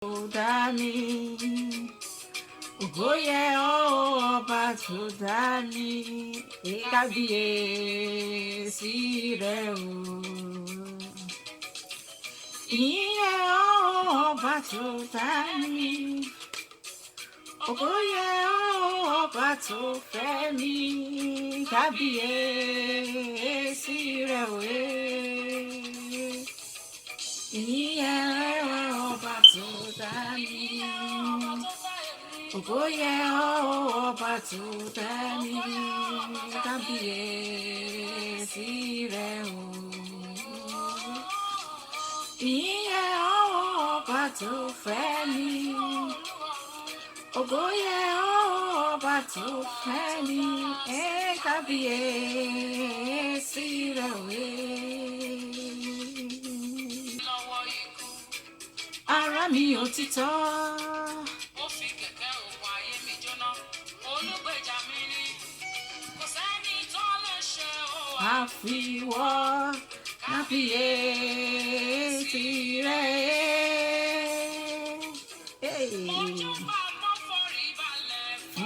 Dani, Ogoye ọba tó dání, kábíyèsí rẹ̀ o. Ìyẹn ọba tó dání, Ogoye ọba tó fẹ́ mi, kábíyèsí rẹ̀ o. Ìyẹn ọba tó dání. Ogoye ọba tó dání, kábíyèsí rẹ̀ o. Ìyẹn ọba tó fẹ́ mi. Ogoye ọba tó fẹ́ mi, kábíyèsí rẹ̀ o. Ara mi òtítọ́. Àfiwọ́ kábíyèsí rẹ̀.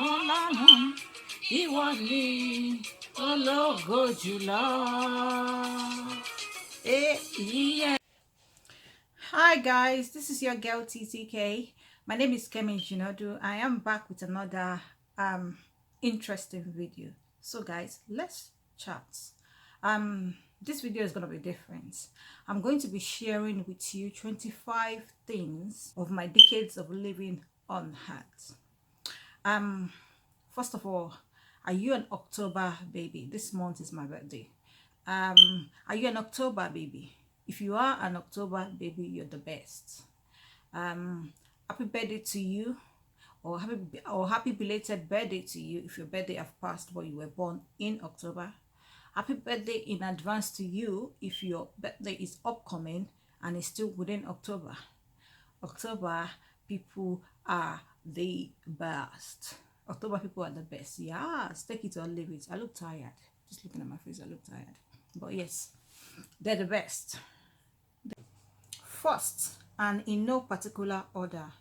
Ọlọ́run ìwọ ni ológo jùlọ. Hi guys, this is your girl TTK. My name is Kemi Jinodu. I am back with another interesting video. So guys, let's chat. This video is going to be different. I'm going to be sharing with you 25 things of my decades of living on Earth. First of all, are you an October baby? This month is my birthday. Are you an October baby? If you are an October baby, you're the best. Happy birthday to you, or happy belated birthday to you if your birthday have passed but you were born in October. Happy birthday in advance to you if your birthday is upcoming and is still within October. October people are the best. October people are the best. Yes, take it or leave it. I look tired. Just looking at my face, I look tired. But yes, they're the best. First, and in no particular order,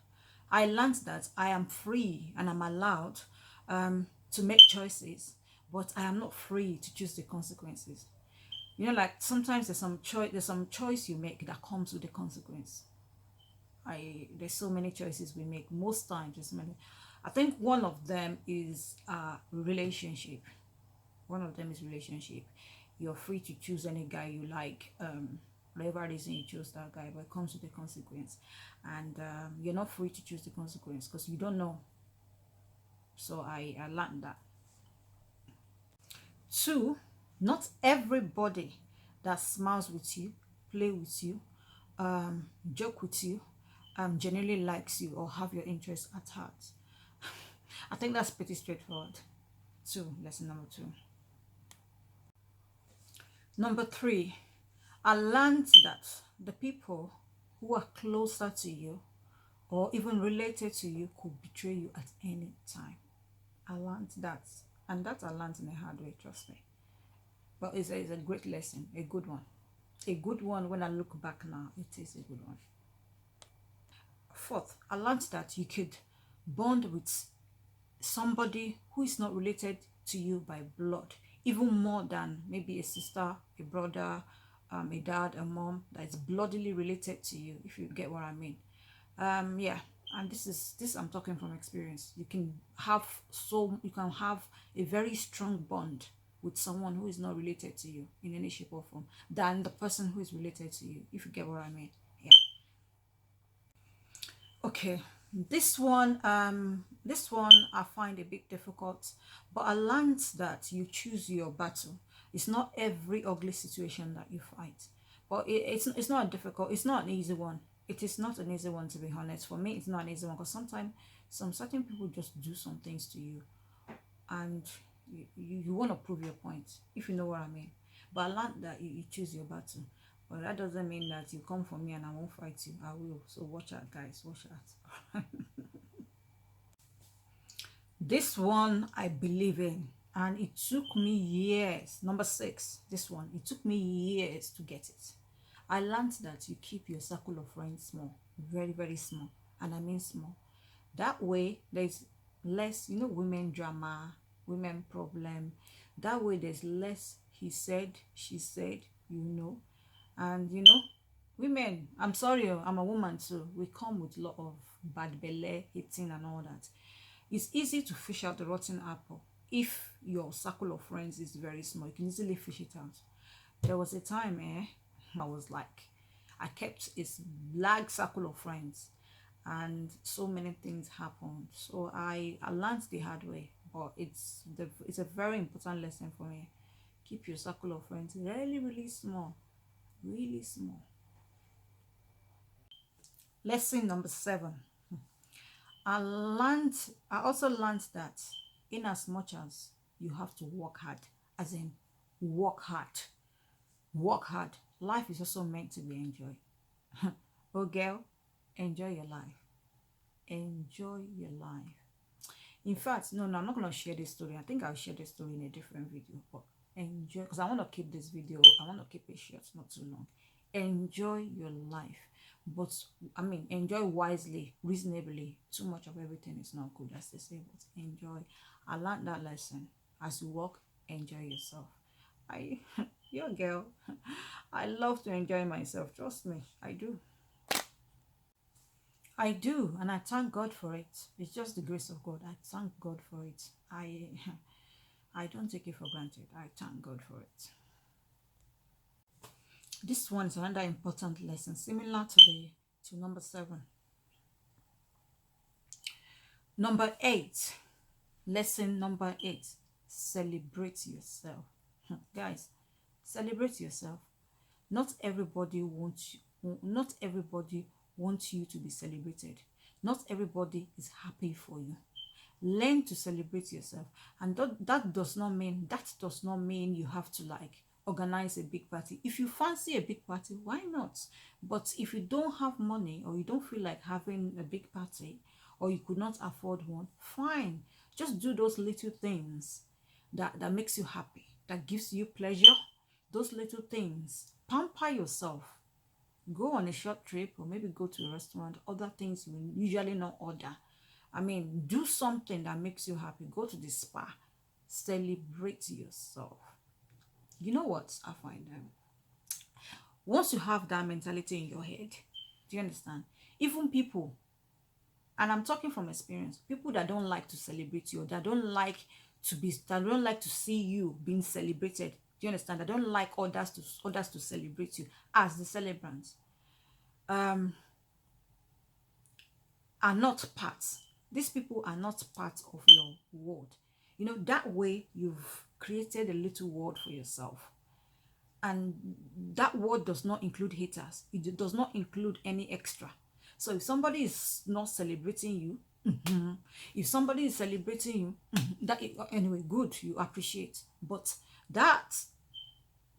I learned that I am free and I'm allowed to make choices, but I am not free to choose the consequences. You know, like sometimes there's some choice you make that comes with the consequence. There's so many choices we make. Most times, there's many. I think one of them is relationship. One of them is relationship. You're free to choose any guy you like. Whatever reason you choose that guy, but it comes with a consequence, and you're not free to choose the consequence because you don't know. So I learned that. 2, not everybody that smiles with you, play with you, joke with you, genuinely likes you or have your interests at heart. I think that's pretty straightforward. Lesson number 2. Number 3, I learned that the people who are closer to you or even related to you could betray you at any time. I learned that, and that I learned in a hard way, trust me. But it's a great lesson, a good one. A good one. When I look back now, it is a good one. 4th, I learned that you could bond with somebody who is not related to you by blood, even more than maybe a sister, a brother, a dad, a mom that is bloodily related to you, if you get what I mean. Yeah, and this I'm talking from experience. You can have a very strong bond with someone who is not related to you in any shape or form than the person who is related to you, if you get what I mean. Yeah. Okay, this one I find a bit difficult, but I learned that you choose your battle. It's not every ugly situation that you fight, but it's not difficult. It's not an easy one. It is not an easy one, to be honest. For me, it's not an easy one because sometimes some certain people just do some things to you, and you want to prove your point, if you know what I mean. But I learned that you choose your battle. But that doesn't mean that you come for me and I won't fight you. I will. So watch out, guys. Watch out. This one I believe in, and it took me years. Number 6, this one, it took me years to get it. I learned that you keep your circle of friends small, very, very small, and I mean small. That way, there's less, women drama, women problem. That way, there's less he said, she said, and women. I'm sorry, I'm a woman too. We come with a lot of bad belly, hating, and all that. It's easy to fish out the rotten apple if your circle of friends is very small. You can easily fish it out. There was a time, I was like, I kept a large circle of friends, and so many things happened. So I learned the hard way, but it's a very important lesson for me. Keep your circle of friends really, really small, really small. Lesson number 7. I also learned that in as much as you have to work hard, as in work hard, work hard, life is also meant to be enjoyed. Oh girl, enjoy your life. Enjoy your life. In fact, no, I'm not gonna share this story. I think I'll share this story in a different video. But enjoy, because I want to keep this video, I want to keep it short, not too long. Enjoy your life, but I mean, enjoy wisely, reasonably. Too much of everything is not good, as they say. But enjoy. I learned that lesson. As you walk, enjoy yourself. I, your girl, I love to enjoy myself. Trust me, I do. I do, and I thank God for it. It's just the grace of God. I thank God for it. I don't take it for granted. I thank God for it. This one is another important lesson, similar to number 7. Number 8. Lesson number 8. Celebrate yourself. Guys, celebrate yourself. Not everybody wants you. Not everybody wants you to be celebrated. Not everybody is happy for you. Learn to celebrate yourself, and that does not mean you have to organize a big party. If you fancy a big party, why not? But if you don't have money, or you don't feel like having a big party, or you could not afford one, fine. Just do those little things that makes you happy, that gives you pleasure. Those little things. Pamper yourself. Go on a short trip, or maybe go to a restaurant. Other things you usually not order. I mean, do something that makes you happy. Go to the spa. Celebrate yourself. You know what I find? Once you have that mentality in your head, do you understand? Even people, and I'm talking from experience, people that don't like to celebrate you, that don't like to see you being celebrated. Do you understand? That don't like others to celebrate you as the celebrants, are not parts. These people are not part of your world. That way you've created a little world for yourself. And that world does not include haters. It does not include any extra. So if somebody is not celebrating you, if somebody is celebrating you, anyway, good, you appreciate. But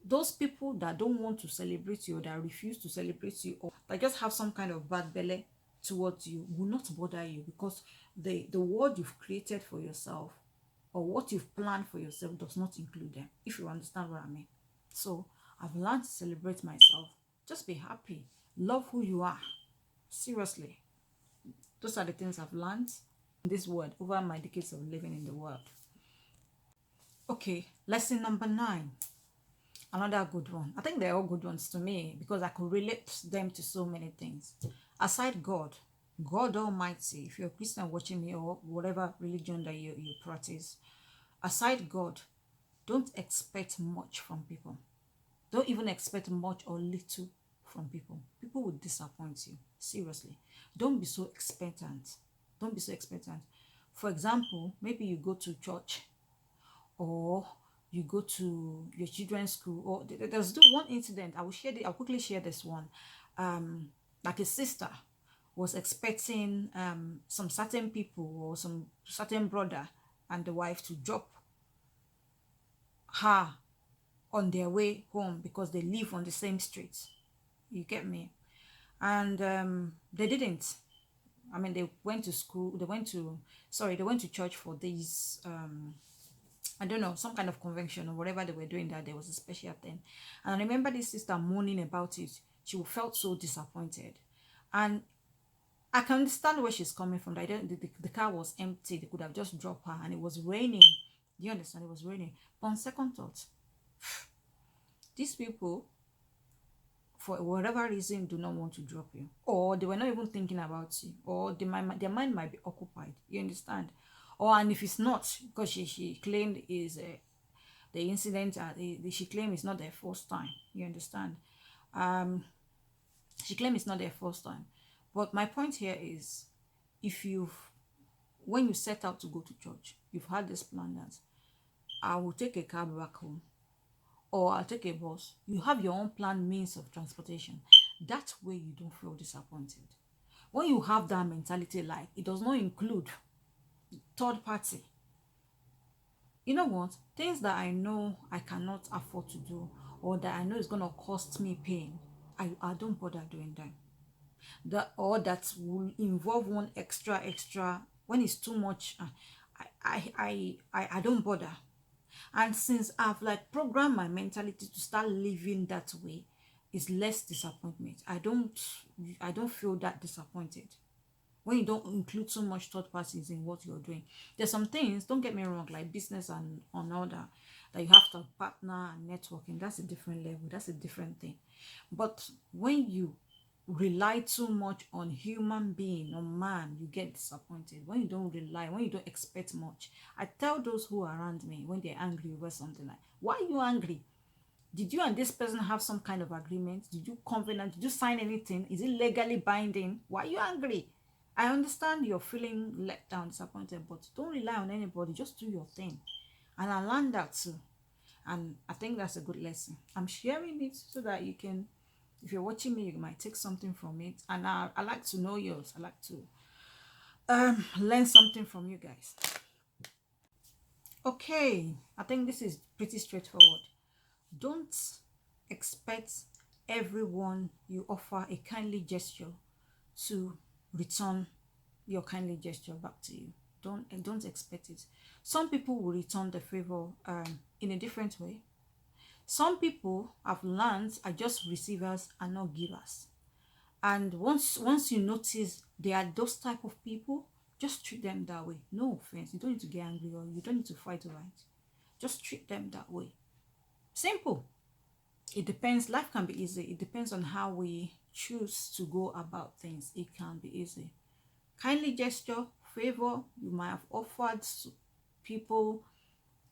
those people that don't want to celebrate you, or that refuse to celebrate you, or that just have some kind of bad belly towards you, will not bother you, because the world you've created for yourself, or what you've planned for yourself, does not include them, if you understand what I mean. So I've learned to celebrate myself. Just be happy. Love who you are. Seriously. Those are the things I've learned in this world over my decades of living in the world. Okay, lesson number 9. Another good one. I think they're all good ones to me, because I could relate them to so many things. Aside God Almighty, if you're a Christian watching me, or whatever religion that you practice, aside God, don't expect much from people. Don't even expect much or little from people. People will disappoint you. Seriously. Don't be so expectant. Don't be so expectant. For example, maybe you go to church, or you go to your children's school, or there's one incident. I'll quickly share this one. Like a sister was expecting some certain people, or some certain brother and the wife, to drop her on their way home, because they live on the same street. You get me? And they didn't. I mean, they went to church for these I don't know, some kind of convention or whatever they were doing, that there was a special thing. And I remember this sister moaning about it. She felt so disappointed. And I can understand where she's coming from. The car was empty. They could have just dropped her, and it was raining. Do you understand? It was raining. But on second thought, these people, for whatever reason, do not want to drop you, or they were not even thinking about you, or their mind might be occupied. You understand? Or and if it's not, because she claimed is the incident, she claimed it's not their first time. You understand? Um, she claimed it's not their first time. But my point here is, if you've when you set out to go to church, you've had this plan that I will take a cab back home or I'll take a bus. You have your own planned means of transportation. That way you don't feel disappointed. When you have that mentality, like it does not include third party. You know what? Things that I know I cannot afford to do or that I know is gonna cost me pain, I don't bother doing them. That will involve one extra when it's too much. I don't bother. And since I've like programmed my mentality to start living that way, it's less disappointment. I don't feel that disappointed when you don't include so much third parties in what you're doing. There's some things, don't get me wrong, like business and on order, that you have to partner and networking. That's a different level. That's a different thing. But when you rely too much on human being, on man, you get disappointed. When you don't rely, when you don't expect much. I tell those who are around me when they're angry over something, like, why are you angry? Did you and this person have some kind of agreement? Did you covenant? Did you sign anything? Is it legally binding? Why are you angry? I understand you're feeling let down, disappointed, but don't rely on anybody. Just do your thing. And I learned that too. And I think that's a good lesson. I'm sharing it so that you can, if you're watching me, you might take something from it. And I like to know yours. I like to learn something from you guys. Okay, I think this is pretty straightforward. Don't expect everyone you offer a kindly gesture to return your kindly gesture back to you. Don't expect it. Some people will return the favor in a different way. Some people have learned are just receivers and not givers. And once you notice there are those type of people, just treat them that way. No offense. You don't need to get angry or you don't need to fight over it. Just treat them that way. Simple. It depends. Life can be easy. It depends on how we choose to go about things. It can be easy. Kindly gesture, favor, you might have offered people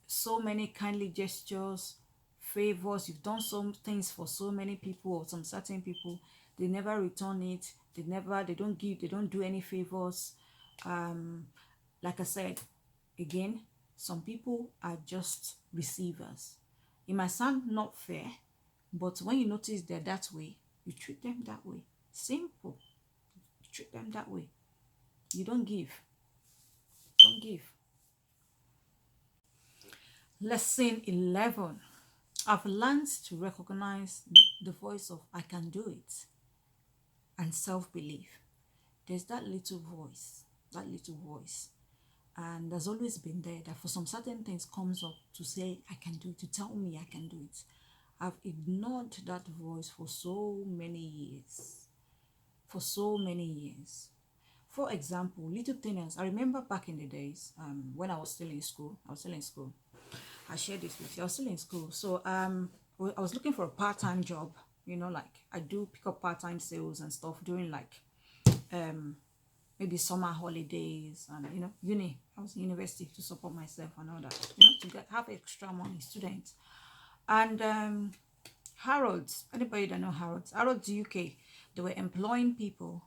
so many kindly gestures, favors. You've done some things for so many people or some certain people. They never return it. They don't give, they don't do any favors. Like I said, again, some people are just receivers. It might sound not fair, but when you notice they're that way, you treat them that way. Simple. You treat them that way. You don't give. Don't give. Lesson 11. I've learned to recognize the voice of I can do it and self-belief. There's that little voice, and there's always been there that for some certain things comes up to say I can do it, to tell me I can do it. I've ignored that voice for so many years. For example, little things. I remember back in the days when I was still in school. I shared this with you. I was still in school. So I was looking for a part-time job. Like I do pick up part-time sales and stuff during like maybe summer holidays and uni. I was in university to support myself and all that. Have extra money, students. And Harrods, anybody that know Harrods UK, they were employing people.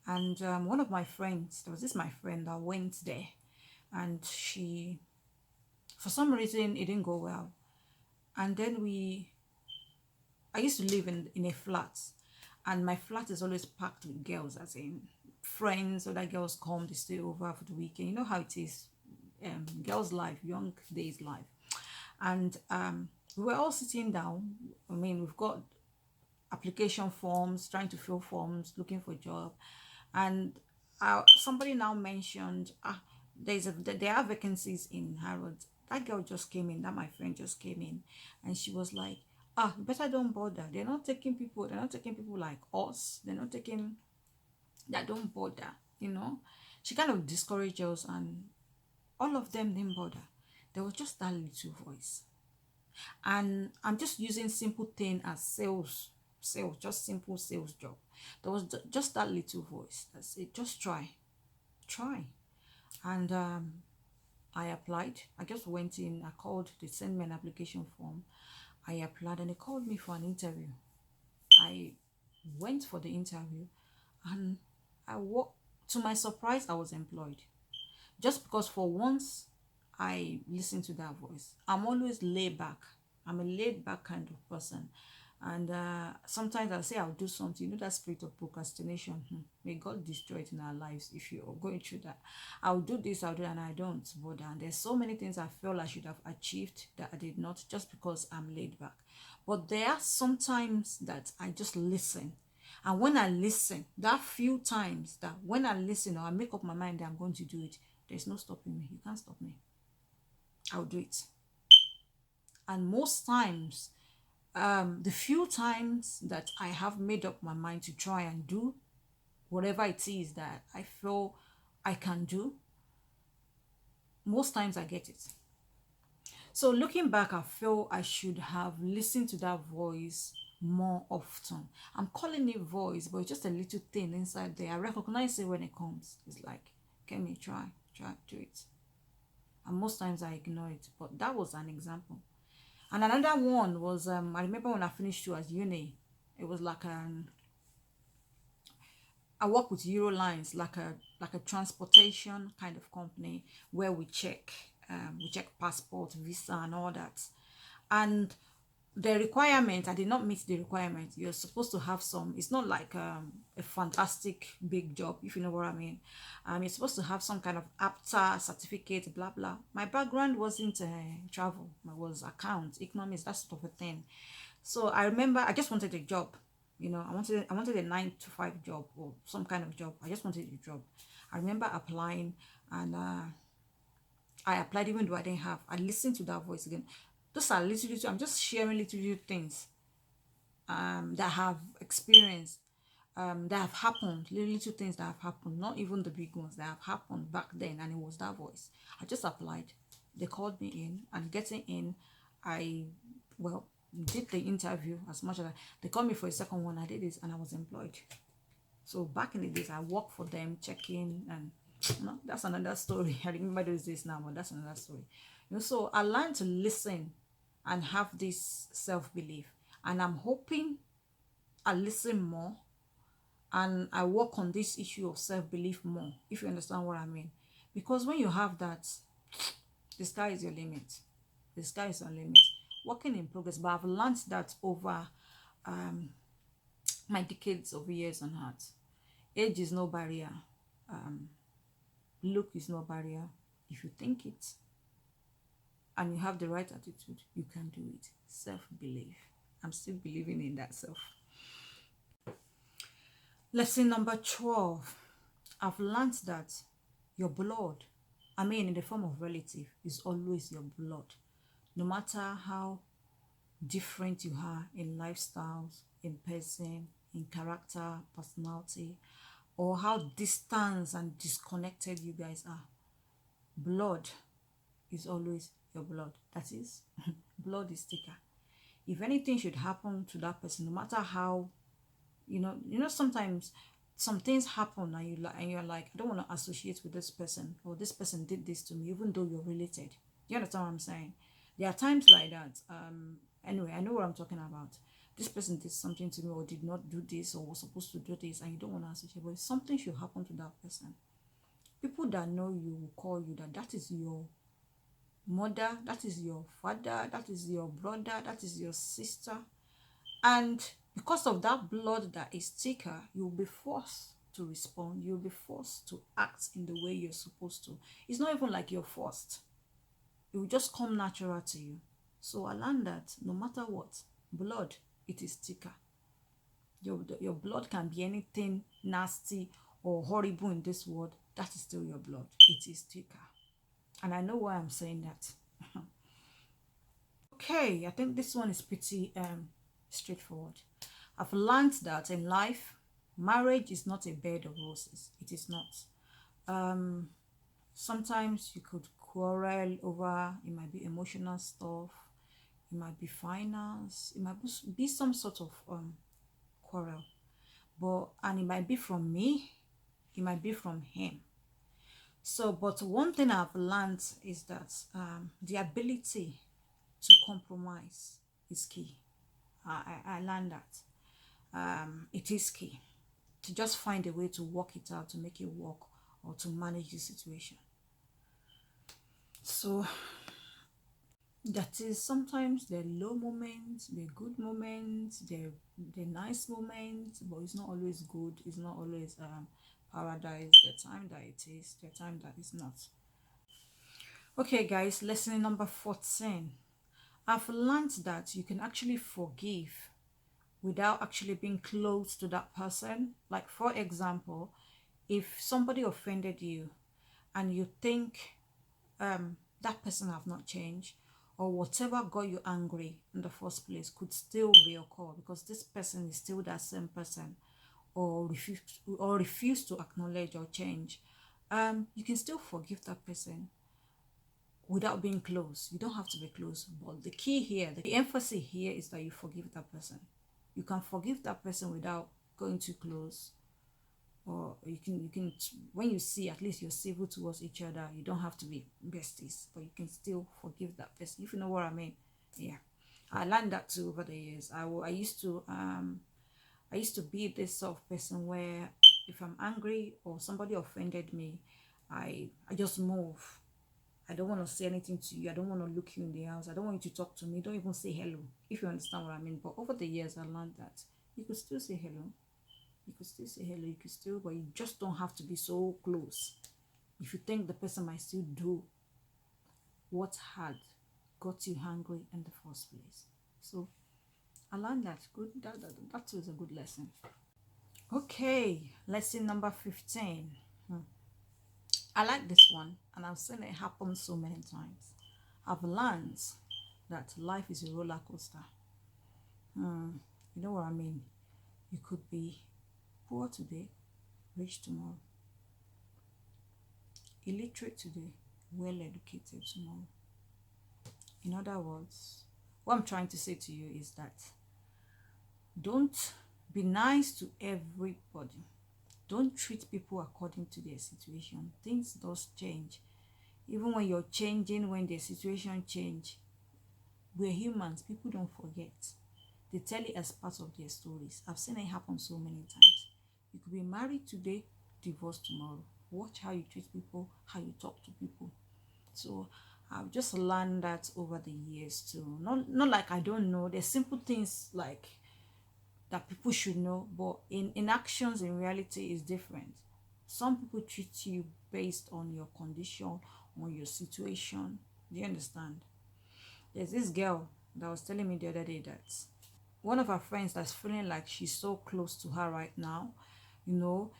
And one of my friends, there was my friend that went there, and for some reason, it didn't go well. And then I used to live in a flat, and my flat is always packed with girls, as in friends, other girls come, they stay over for the weekend. You know how it is, girls' life, young days' life. And we were all sitting down. I mean, we've got application forms, trying to fill forms, looking for a job. And somebody now mentioned, there are vacancies in Harrods. That girl just came in, that my friend just came in, and she was like, better don't bother. They're not taking people like us. They're not taking that don't bother, you know. She kind of discouraged us, and all of them didn't bother. There was just that little voice. And I'm just using simple thing as sales, just simple sales job. There was just that little voice that said, just try. And I applied. I just went in, I called, they sent me an application form. I applied and they called me for an interview. I went for the interview, and I walked. To my surprise, I was employed. Just because for once I listened to that voice. I'm always laid back. I'm a laid back kind of person. And sometimes I'll say I'll do something. You know that spirit of procrastination. May God destroy it in our lives if you're going through that. I'll do this, I'll do, and I don't bother. And there's so many things I feel I should have achieved that I did not, just because I'm laid back. But there are sometimes that I just listen. And when I listen, that few times that when I listen or I make up my mind that I'm going to do it, there's no stopping me. You can't stop me. I'll do it. And most times, the few times that I have made up my mind to try and do whatever it is that I feel I can do, most times I get it. So looking back, I feel I should have listened to that voice more often. I'm calling it voice, but it's just a little thing inside there. I recognize it when it comes. It's like, Kemi, try, do it. And most times I ignore it. But that was an example. And another one was, I remember when I finished school as uni, it was like I work with Eurolines, like a transportation kind of company where we check passport, visa, and all that. And the requirement, I did not meet the requirement. You're supposed to have some. It's not like a fantastic big job, if you know what I mean. You're supposed to have some kind of APTA certificate, blah blah. My background wasn't travel. It was accounts, economics, that sort of a thing. So I remember I just wanted a job. You know, I wanted a 9 to 5 job or some kind of job. I just wanted a job. I remember applying, and I applied even though I didn't have. I listened to that voice again. Those are little. I'm just sharing little things that have experienced, that have happened, little things that have happened, not even the big ones that have happened back then. And it was that voice. I just applied. They called me in, and getting in, I, well, did the interview as much as they called me for a second one. I did this, and I was employed. So back in the days, I worked for them, checking, and no, that's another story. I remember those days now, but that's another story. You know, so I learned to listen and have this self-belief, and I'm hoping I listen more and I work on this issue of self-belief more, if you understand what I mean. Because when you have that, the sky is your limit. The sky is your limit. Working in progress, but I've learned that over my decades of years on earth. Age is no barrier. Look is no barrier. If you think it and you have the right attitude, you can do it. Self-belief. I'm still believing in that self. Lesson number 12. I've learned that your blood, I mean in the form of relative, is always your blood. No matter how different you are in lifestyles, in person, in character, personality, or how distant and disconnected you guys are, blood is always your blood. That is, blood is thicker. If anything should happen to that person, no matter how, sometimes some things happen, and you're like, I don't want to associate with this person, or this person did this to me, even though you're related. You understand what I'm saying? There are times like that. Anyway, I know what I'm talking about. This person did something to me, or did not do this, or was supposed to do this, and you don't want to associate. But if something should happen to that person, people that know you will call you that is your mother, that is your father, that is your brother, that is your sister. And because of that blood that is thicker, you'll be forced to respond. You'll be forced to act in the way you're supposed to. It's not even like you're forced. It will just come natural to you. So I learned that no matter what, blood, it is thicker. Your blood can be anything nasty or horrible in this world. That is still your blood. It is thicker. And I know why I'm saying that. Okay, I think this one is pretty straightforward. I've learned that in life, Marriage is not a bed of roses. It is not. Um, Sometimes you could quarrel over, it might be emotional stuff, it might be finance, it might be some sort of quarrel. But and it might be from me, it might be from him. So, but one thing I've learned is that the ability to compromise is key. I learned that it is key to just find a way to work it out, to make it work, or to manage the situation. So that is sometimes the low moments, the good moments, the nice moments, but it's not always good. It's not always paradise. The time that it is, the time that is not. Okay, guys, lesson number 14. I've learned that you can actually forgive without actually being close to that person. Like, for example, if somebody offended you and you think that person have not changed, or whatever got you angry in the first place could still reoccur because this person is still that same person, or refuse to acknowledge or change, you can still forgive that person without being close. You don't have to be close, but the key here, the emphasis here is that you forgive that person. You can forgive that person without going too close, or you can when you see, at least you're civil towards each other. You don't have to be besties, but you can still forgive that person, if you know what I mean. Yeah, I learned that too over the years. I used to be this sort of person where if I'm angry or somebody offended me, I just move. I don't want to say anything to you. I don't want to look you in the eyes. I don't want you to talk to me. Don't even say hello, if you understand what I mean. But over the years, I learned that you could still say hello. You could still say hello. You could still, but you just don't have to be so close. If you think the person might still do what had got you hungry in the first place. So I learned that. Good. That was a good lesson. Okay, lesson number 15. I like this one, and I've seen it happen so many times. I've learned that life is a roller coaster. You know what I mean? You could be poor today, rich tomorrow, illiterate today, well educated tomorrow. In other words, what I'm trying to say to you is that don't be nice to everybody. Don't treat people according to their situation. Things does change. Even when you're changing, when their situation change, we're humans. People don't forget. They tell it as part of their stories. I've seen it happen so many times. You could be married today, divorced tomorrow. Watch how you treat people, how you talk to people. So I've just learned that over the years too. Not like I don't know. There's simple things like that people should know, but in actions, in reality, is different. Some people treat you based on your condition, on your situation. Do you understand? There's this girl that was telling me the other day that one of her friends that's feeling like she's so close to her right now, you know,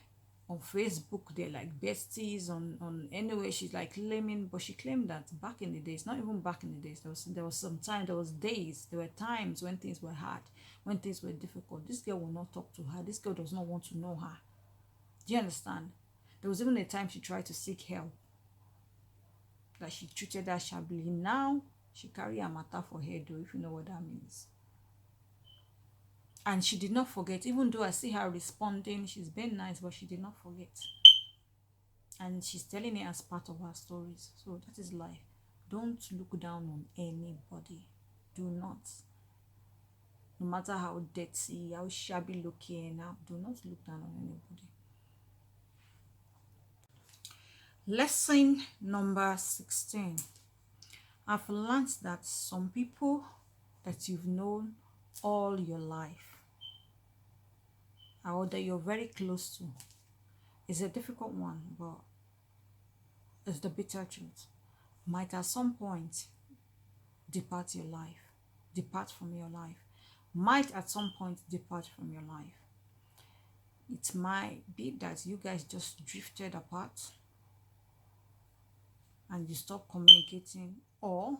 on Facebook they're like besties, on anyway she's like claiming, but she claimed that back in the days, not even back in the days, there was some time, there was days, there were times when things were hard, when things were difficult. This girl will not talk to her. This girl does not want to know her. Do you understand? There was even a time she tried to seek help, that she treated her shabbily. Now she carry a matter for her, though, if you know what that means. And she did not forget, even though I see her responding, she's been nice, but she did not forget. And she's telling it as part of her stories. So that is life. Don't look down on anybody. Do not. No matter how dirty, how shabby looking, do not look down on anybody. Lesson number 16. I've learned that some people that you've known all your life, or that you're very close to, is a difficult one, but it's the bitter truth, might at some point depart from your life, might at some point depart from your life. It might be that you guys just drifted apart and you stop communicating, or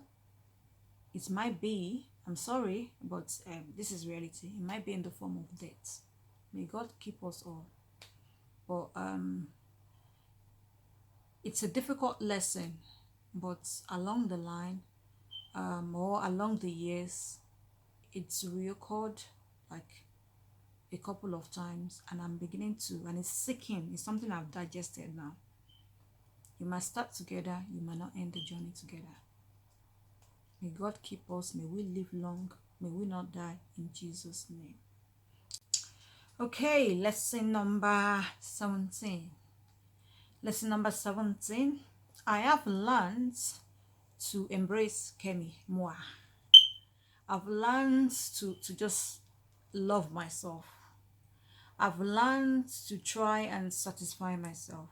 it might be, I'm sorry, but this is reality, it might be in the form of death. May God keep us all. But it's a difficult lesson, but along the line, or along the years, it's reoccurred like a couple of times, and I'm beginning to, and it's sinking. It's something I've digested now. You might start together, you might not end the journey together. May God keep us. May we live long. May we not die in Jesus' name. Okay, lesson number 17. Lesson number 17. I have learned to embrace Kemi, moi. I've learned to just love myself. I've learned to try and satisfy myself.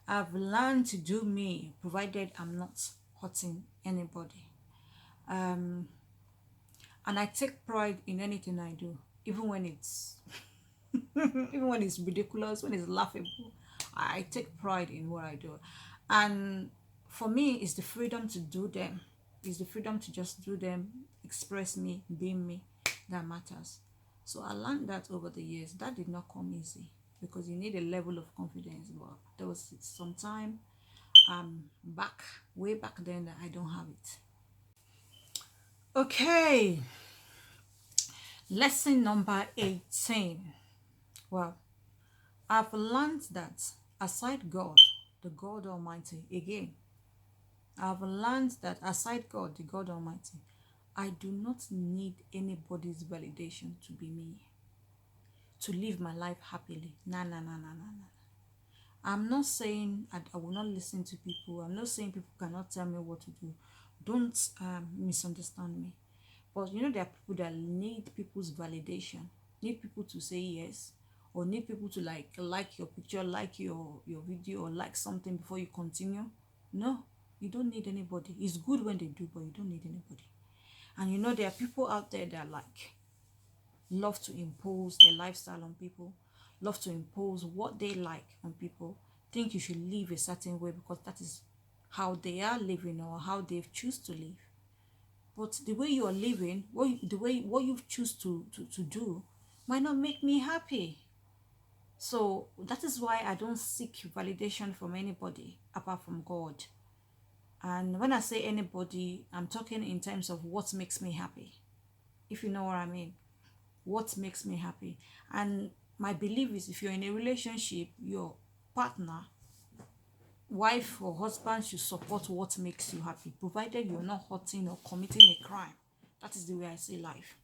I've learned to do me, provided I'm not hurting anybody. And I take pride in anything I do, even when it's even when it's ridiculous, when it's laughable. I take pride in what I do. And for me, it's the freedom to do them. It's the freedom to just do them, express me, be me, that matters. So I learned that over the years. That did not come easy because you need a level of confidence. But there was some time way back then, that I don't have it. Okay, lesson number 18. Well, I've learned that aside God, the God Almighty, again, I've learned that aside God, the God Almighty, I do not need anybody's validation to be me, to live my life happily. Nah. I'm not saying I will not listen to people. I'm not saying people cannot tell me what to do. Don't misunderstand me. But you know, there are people that need people's validation, need people to say yes, or need people to like your picture, like your video, or like something before you continue. No, you don't need anybody. It's good when they do, but you don't need anybody. And you know, there are people out there that love to impose their lifestyle on people, love to impose what they like on people, think you should live a certain way because that is how they are living or how they've choose to live. But the way you are living, what you choose to do might not make me happy. So that is why I don't seek validation from anybody apart from God. And when I say anybody, I'm talking in terms of what makes me happy, if you know what I mean. What makes me happy. And my belief is, if you're in a relationship, your partner, wife or husband, should support what makes you happy, provided you're not hurting or committing a crime. That is the way I see life.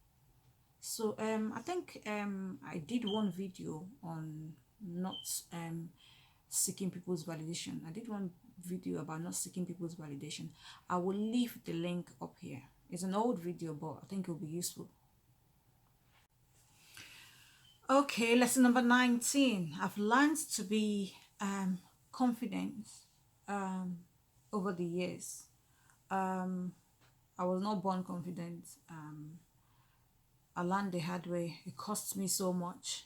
So I think I did one video on not seeking people's validation. I did one video about not seeking people's validation. I will leave the link up here. It's an old video, but I think it will be useful. Okay, lesson number 19. I've learned to be confident over the years. I was not born confident. I learned the hard way. It cost me so much.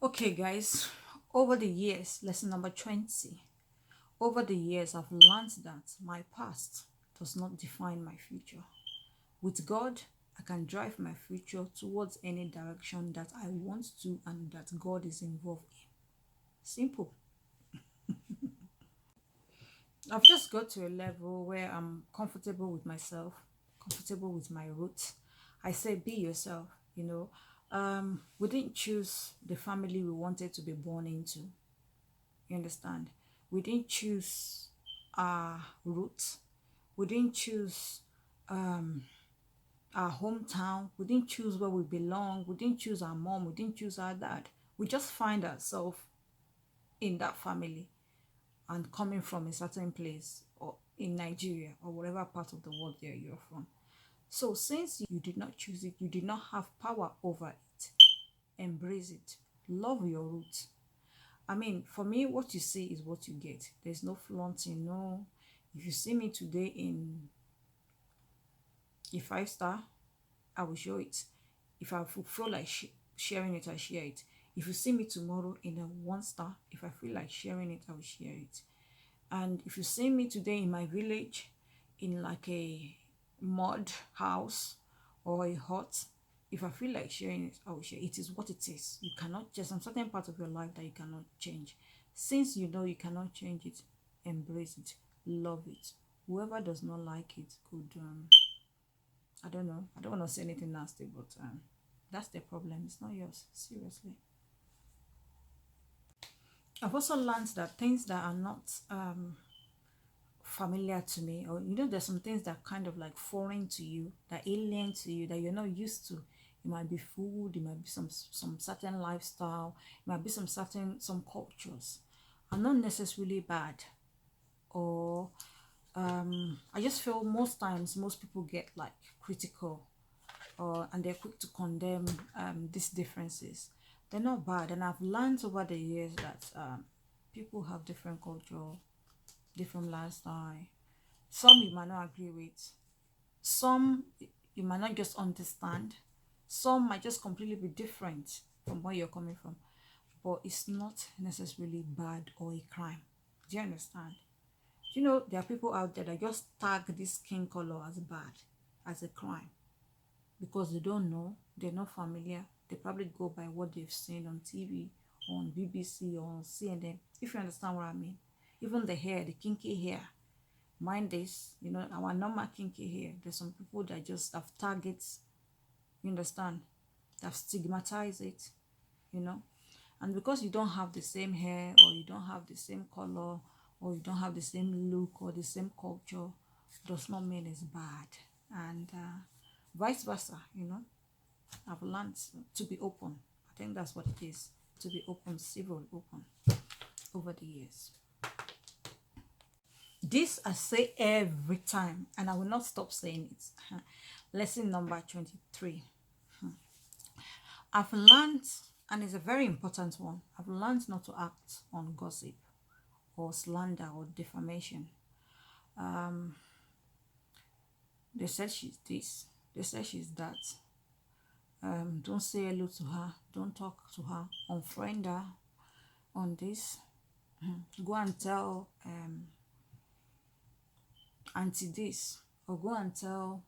Okay, guys, over the years, lesson number 20. Over the years, I've learned that my past does not define my future. With God, I can drive my future towards any direction that I want to and that God is involved in. Simple. I've just got to a level where I'm comfortable with myself, comfortable with my roots. I say be yourself, you know. We didn't choose the family we wanted to be born into. You understand? We didn't choose our roots. We didn't choose our hometown. We didn't choose where we belong. We didn't choose our mom. We didn't choose our dad. We just find ourselves in that family and coming from a certain place, or in Nigeria or whatever part of the world there you're from. So since you did not choose it, you did not have power over it. Embrace it. Love your roots. I mean, for me, what you see is what you get. There's no flaunting. No, if you see me today in a 5-star, I will show it. If I feel like sharing it, I share it. If you see me tomorrow in a 1-star, if I feel like sharing it, I will share it. And if you see me today in my village, in like a mud house or a hut, If I feel like sharing it, I will share. It is what it is. You cannot just some certain part of your life that you cannot change. Since you know you cannot change it, embrace it, love it. Whoever does not like it could I don't know. I don't want to say anything nasty, but that's the problem. It's not yours. Seriously. I've also learned that things that are not familiar to me, or there's some things that are kind of like foreign to you, that alien to you, that you're not used to. It might be food, it might be some certain lifestyle, it might be some cultures are not necessarily bad. Or I just feel most times most people get like critical, and they're quick to condemn these differences. They're not bad, and I've learned over the years that people have different culture, different lifestyle. Some you might not agree with, some you might not just understand, some might just completely be different from where you're coming from, but it's not necessarily bad or a crime. Do you understand? There are people out there that just tag this skin color as bad, as a crime, because they don't know, they're not familiar. They probably go by what they've seen on TV, on BBC, or on CNN, if you understand what I mean. Even the hair, the kinky hair. Mind this, our normal kinky hair. There's some people that just have targets, you understand, that have stigmatized it, And because you don't have the same hair, or you don't have the same color, or you don't have the same look or the same culture, does not mean it's bad. And vice versa, I've learned to be open. I think that's what it is, to be open, civil, open, over the years. This I say every time, and I will not stop saying it. Lesson number 23. I've learned, and it's a very important one, I've learned not to act on gossip or slander or defamation. They said she's this, they said she's that. Don't say hello to her, don't talk to her, unfriend her on this. Go and tell auntie this, or go and tell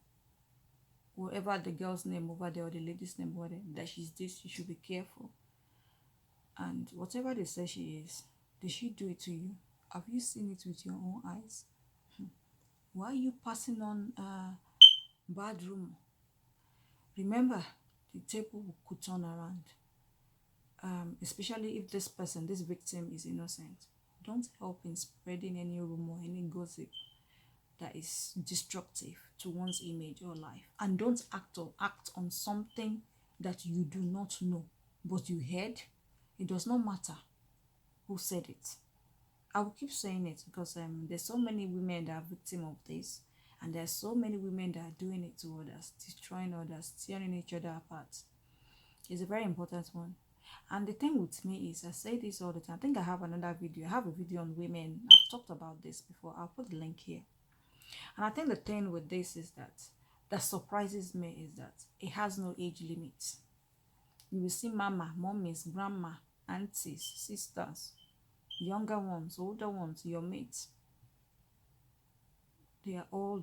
whoever the girl's name over there or the lady's name over there that she's this. You should be careful. And whatever they say she is, did she do it to you? Have you seen it with your own eyes? Why are you passing on bad rumor? Remember, the table could turn around, especially if this victim is innocent. Don't help in spreading any rumor, any gossip that is destructive to one's image or life. And don't act on something that you do not know, but you heard. It does not matter who said it. I will keep saying it because there's so many women that are victim of this, and there's so many women that are doing it to others, destroying others, tearing each other apart. It's a very important one. And the thing with me is, I say this all the time. I think I have another video. I have a video on women. I've talked about this before. I'll put the link here. And I think the thing with this is that surprises me is that it has no age limit. You will see mama, mommies, grandma, aunties, sisters, younger ones, older ones, your mates. They are all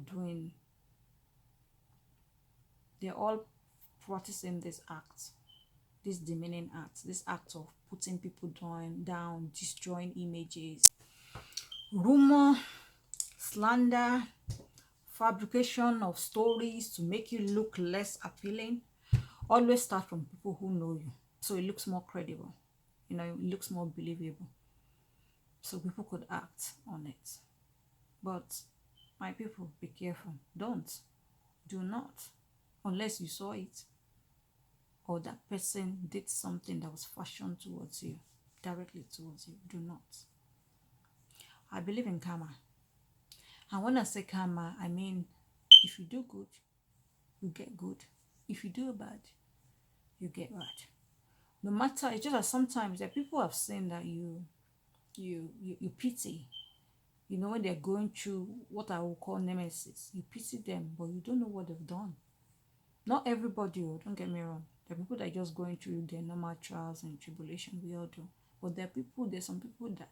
practicing this act, this demeaning act, this act of putting people down, destroying images, rumor, slander, fabrication of stories to make you look less appealing. Always start from people who know you, so it looks more credible, it looks more believable, so people could act on it. But my people, be careful. Do not, unless you saw it, or that person did something that was fashioned towards you, directly towards you. Do not. I believe in karma. And when I say karma, I mean, if you do good, you get good. If you do bad, you get bad. No matter, it's just that sometimes there are people have seen that you pity, when they're going through what I will call nemesis. You pity them, but you don't know what they've done. Not everybody, don't get me wrong. There are people that are just going through their normal trials and tribulation. We all do. But there's some people that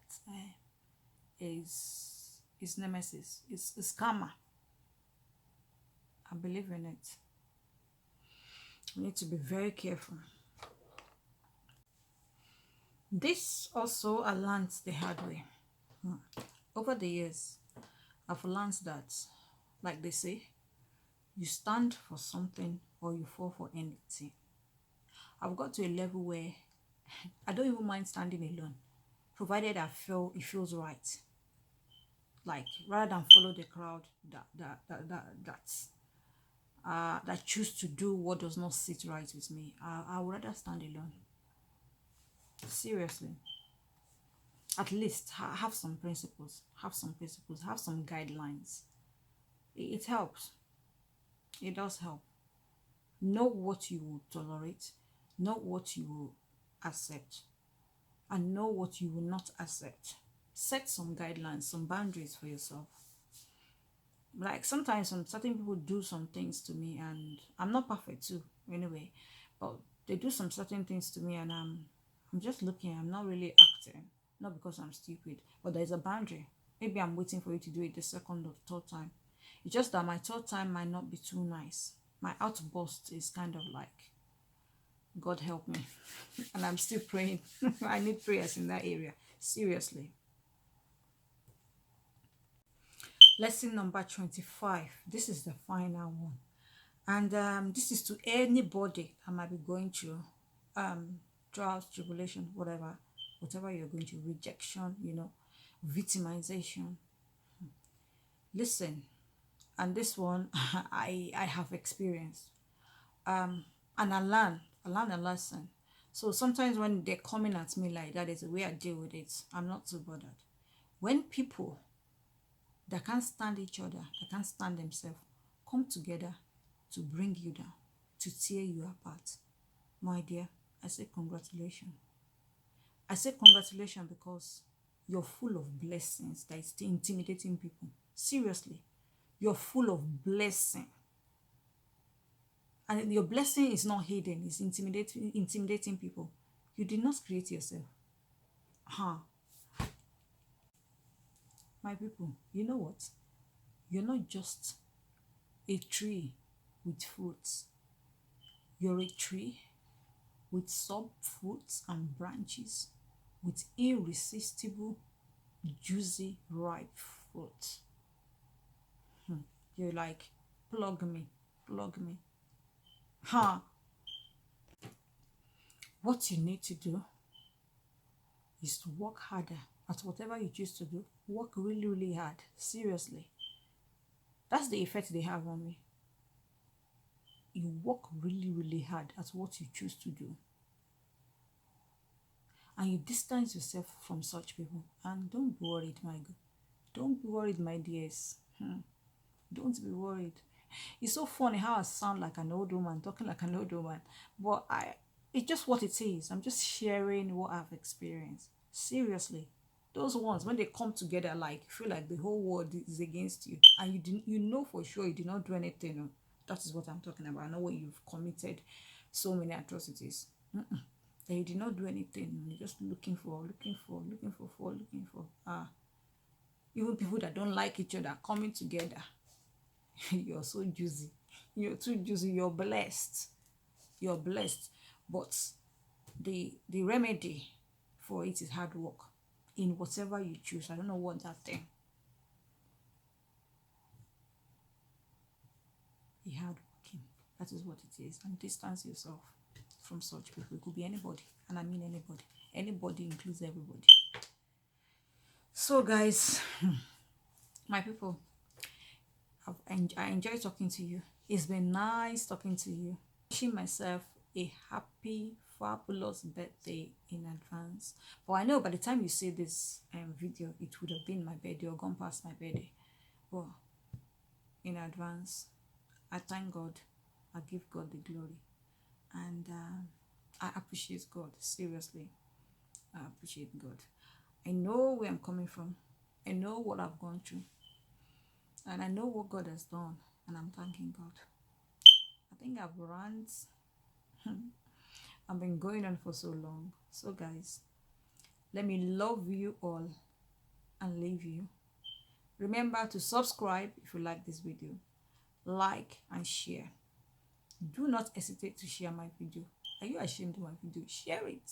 is nemesis. It's karma. I believe in it. We need to be very careful. This also I learned the hard way. Over the years, I've learned that, like they say, you stand for something or you fall for anything. I've got to a level where I don't even mind standing alone, provided I feel it feels right. Like rather than follow the crowd that choose to do what does not sit right with me, I would rather stand alone. Seriously, at least have some principles, have some guidelines. It helps. It does help. Know what you will tolerate, know what you will accept, and know what you will not accept. Set some guidelines, some boundaries for yourself. Like sometimes some certain people do some things to me, and I'm not perfect too, anyway, but they do some certain things to me, and I'm just looking. I'm not really acting, not because I'm stupid, but there's a boundary. Maybe I'm waiting for you to do it the second or third time. It's just that my third time might not be too nice. My outburst is kind of like, God help me. And I'm still praying. I need prayers in that area. Seriously. Lesson number 25. This is the final one. And this is to anybody that might be going through trials, tribulation, whatever you're going through, rejection, victimization. Listen, and this one I have experienced. And I learned a lesson. So sometimes when they're coming at me like that, is the way I deal with it. I'm not too bothered. When people that can't stand each other, that can't stand themselves, come together to bring you down, to tear you apart, my dear, I say congratulations. I say congratulations because you're full of blessings that is still intimidating people. Seriously, you're full of blessing. And your blessing is not hidden, it's intimidating people. You did not create yourself. Huh. My people, you know what? You're not just a tree with fruits. You're a tree with sub fruits and branches, with irresistible, juicy, ripe fruit. You're like, plug me, plug me. Huh. What you need to do is to work harder at whatever you choose to do. Work really, really hard. Seriously. That's the effect they have on me. You work really, really hard at what you choose to do. And you distance yourself from such people. And don't be worried, my God. Don't be worried, my dears. Don't be worried. It's so funny how I sound like an old woman, talking like an old woman. But it's just what it is. I'm just sharing what I've experienced. Seriously. Those ones, when they come together, like, feel like the whole world is against you. And you know for sure you did not do anything. That is what I'm talking about. I know when you've committed so many atrocities. That you did not do anything. You're just looking for. Even people that don't like each other coming together. You're so juicy. You're too juicy. You're blessed. You're blessed. But the remedy for it is hard work in whatever you choose. I don't know what that thing. Be hard working. That is what it is. And distance yourself from such people. It could be anybody. And I mean anybody. Anybody includes everybody. So guys, my people, I enjoy talking to you. It's been nice talking to you. Wishing myself a happy, fabulous birthday in advance. But I know by the time you see this video, it would have been my birthday or gone past my birthday. But in advance, I thank God. I give God the glory. And I appreciate God. Seriously, I appreciate God. I know where I'm coming from. I know what I've gone through. And I know what God has done. And I'm thanking God. I think I've rant. I've been going on for so long. So guys, let me love you all and leave you. Remember to subscribe if you like this video. Like and share. Do not hesitate to share my video. Are you ashamed of my video? Share it.